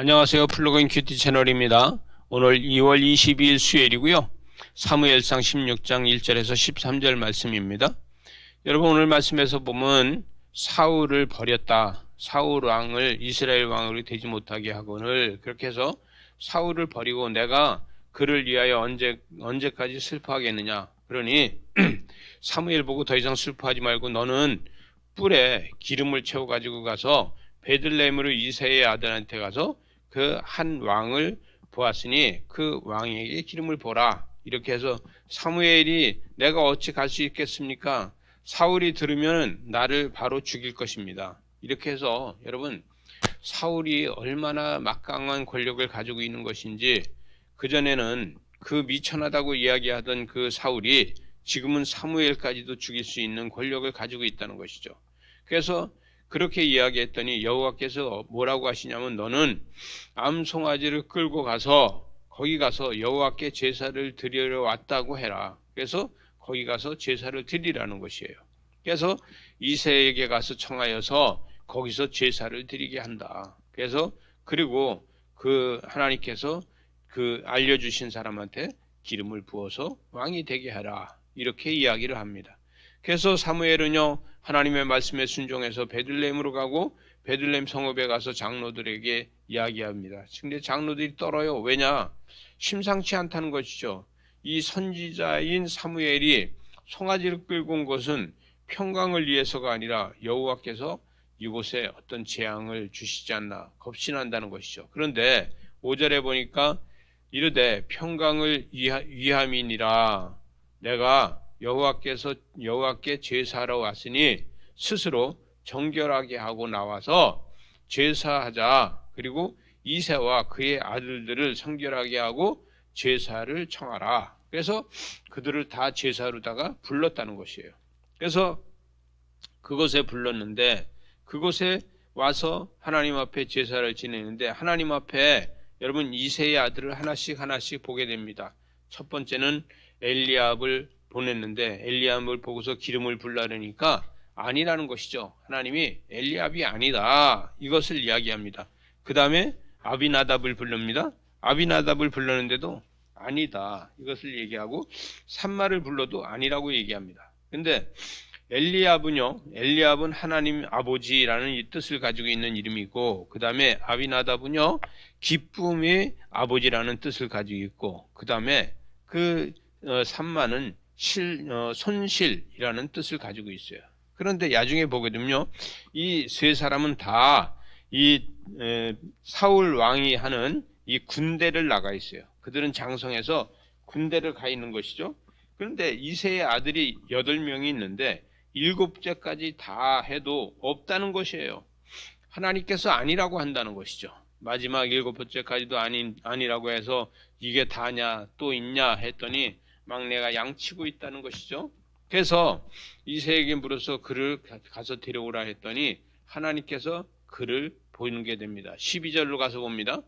안녕하세요. 플러그인 큐티 채널입니다. 오늘 2월 22일 수요일이고요. 사무엘상 16장 1절에서 13절 말씀입니다. 여러분, 오늘 말씀에서 보면 사울을 버렸다. 사울 왕을 이스라엘 왕으로 되지 못하게 하거늘, 그렇게 해서 사울을 버리고 내가 그를 위하여 언제까지 슬퍼하겠느냐. 그러니 사무엘 보고 더 이상 슬퍼하지 말고 너는 뿔에 기름을 채워 가지고 가서 베들레헴으로 이새의 아들한테 가서 그 한 왕을 보았으니 그 왕에게 기름을 보라. 이렇게 해서 사무엘이 내가 어찌 갈 수 있겠습니까? 사울이 들으면 나를 바로 죽일 것입니다. 이렇게 해서 여러분, 사울이 얼마나 막강한 권력을 가지고 있는 것인지, 그전에는 그 미천하다고 이야기하던 그 사울이 지금은 사무엘까지도 죽일 수 있는 권력을 가지고 있다는 것이죠. 그래서 그렇게 이야기했더니 여호와께서 뭐라고 하시냐면, 너는 암송아지를 끌고 가서 거기 가서 여호와께 제사를 드리러 왔다고 해라. 그래서 거기 가서 제사를 드리라는 것이에요. 그래서 이새에게 가서 청하여서 거기서 제사를 드리게 한다. 그래서 그리고 그 하나님께서 그 알려주신 사람한테 기름을 부어서 왕이 되게 하라. 이렇게 이야기를 합니다. 그래서 사무엘은요, 하나님의 말씀에 순종해서 베들레헴으로 가고 베들레헴 성읍에 가서 장로들에게 이야기합니다. 근데 장로들이 떨어요. 왜냐? 심상치 않다는 것이죠. 이 선지자인 사무엘이 송아지를 끌고 온 것은 평강을 위해서가 아니라 여호와께서 이곳에 어떤 재앙을 주시지 않나 겁신한다는 것이죠. 그런데 5절에 보니까 이르되 평강을 위함이니라. 내가 여호와께 제사하러 왔으니 스스로 정결하게 하고 나와서 제사하자. 그리고 이새와 그의 아들들을 성결하게 하고 제사를 청하라. 그래서 그들을 다 제사로다가 불렀다는 것이에요. 그래서 그곳에 불렀는데, 그곳에 와서 하나님 앞에 제사를 지내는데, 하나님 앞에 여러분 이새의 아들을 하나씩 보게 됩니다. 첫 번째는 엘리압을 보냈는데, 엘리압을 보고서 기름을 불라니까 아니라는 것이죠. 하나님이 엘리압이 아니다, 이것을 이야기합니다. 그 다음에 아비나답을 부릅니다. 아비나답을 불렀는데도 아니다, 이것을 얘기하고, 삼마를 불러도 아니라고 얘기합니다. 근데 엘리압은 하나님 아버지라는 이 뜻을 가지고 있는 이름이고, 그 다음에 아비나답은요, 기쁨의 아버지라는 뜻을 가지고 있고, 그 다음에 그 삼마는 손실이라는 뜻을 가지고 있어요. 그런데 나중에 보게 되면요, 이 세 사람은 다 이 사울 왕이 하는 이 군대를 나가 있어요. 그들은 장성해서 군대를 가 있는 것이죠. 그런데 이새의 아들이 8명이 있는데 7째까지 다 해도 없다는 것이에요. 하나님께서 아니라고 한다는 것이죠. 마지막 7번째까지도 아니라고 해서 이게 다냐 또 있냐 했더니 막내가 양치고 있다는 것이죠. 그래서 이새에게 물어서 그를 가서 데려오라 했더니 하나님께서 그를 보이게 됩니다. 12절로 가서 봅니다.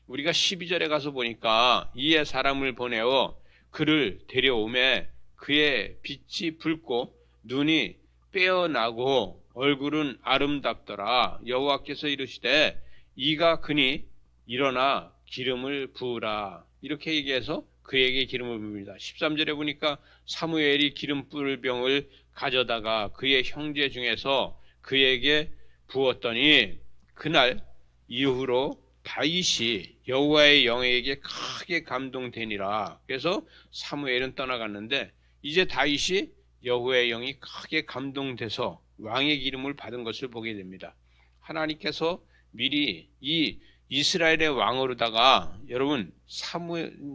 우리가 12절에 가서 보니까 이에 사람을 보내어 그를 데려오매 그의 빛이 붉고 눈이 빼어나고 얼굴은 아름답더라. 여호와께서 이르시되 이가 그니 일어나 기름을 부으라. 이렇게 얘기해서 그에게 기름을 부읍니다. 13절에 보니까 사무엘이 기름 부을 병을 가져다가 그의 형제 중에서 그에게 부었더니 그날 이후로 다윗이 여호와의 영에게 크게 감동되니라. 그래서 사무엘은 떠나갔는데 이제 다윗이 여호와의 영이 크게 감동돼서 왕의 기름을 받은 것을 보게 됩니다. 하나님께서 미리 이 이스라엘의 왕으로다가 여러분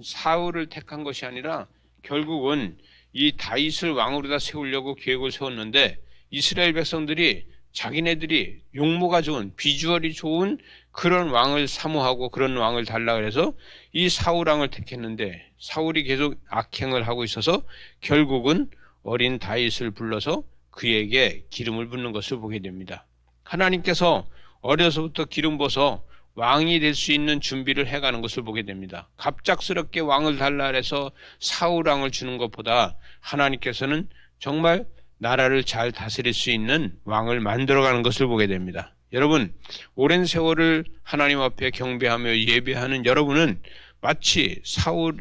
사울을 택한 것이 아니라 결국은 이 다윗을 왕으로다 세우려고 계획을 세웠는데, 이스라엘 백성들이 자기네들이 용모가 좋은, 비주얼이 좋은 그런 왕을 사모하고 그런 왕을 달라 그래서 이 사울 왕을 택했는데, 사울이 계속 악행을 하고 있어서 결국은 어린 다윗을 불러서 그에게 기름을 붓는 것을 보게 됩니다. 하나님께서 어려서부터 기름 부어서 왕이 될 수 있는 준비를 해가는 것을 보게 됩니다. 갑작스럽게 왕을 달라 해서 사울 왕을 주는 것보다 하나님께서는 정말 나라를 잘 다스릴 수 있는 왕을 만들어가는 것을 보게 됩니다. 여러분, 오랜 세월을 하나님 앞에 경배하며 예배하는 여러분은 마치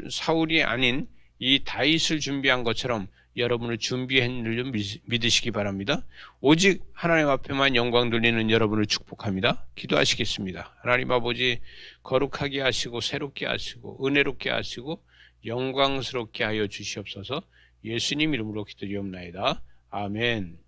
사울이 아닌 이 다윗을 준비한 것처럼 여러분을 준비했는 줄 믿으시기 바랍니다. 오직 하나님 앞에만 영광 돌리는 여러분을 축복합니다. 기도하시겠습니다. 하나님 아버지, 거룩하게 하시고 새롭게 하시고 은혜롭게 하시고 영광스럽게 하여 주시옵소서. 예수님 이름으로 기도드리옵나이다. 아멘.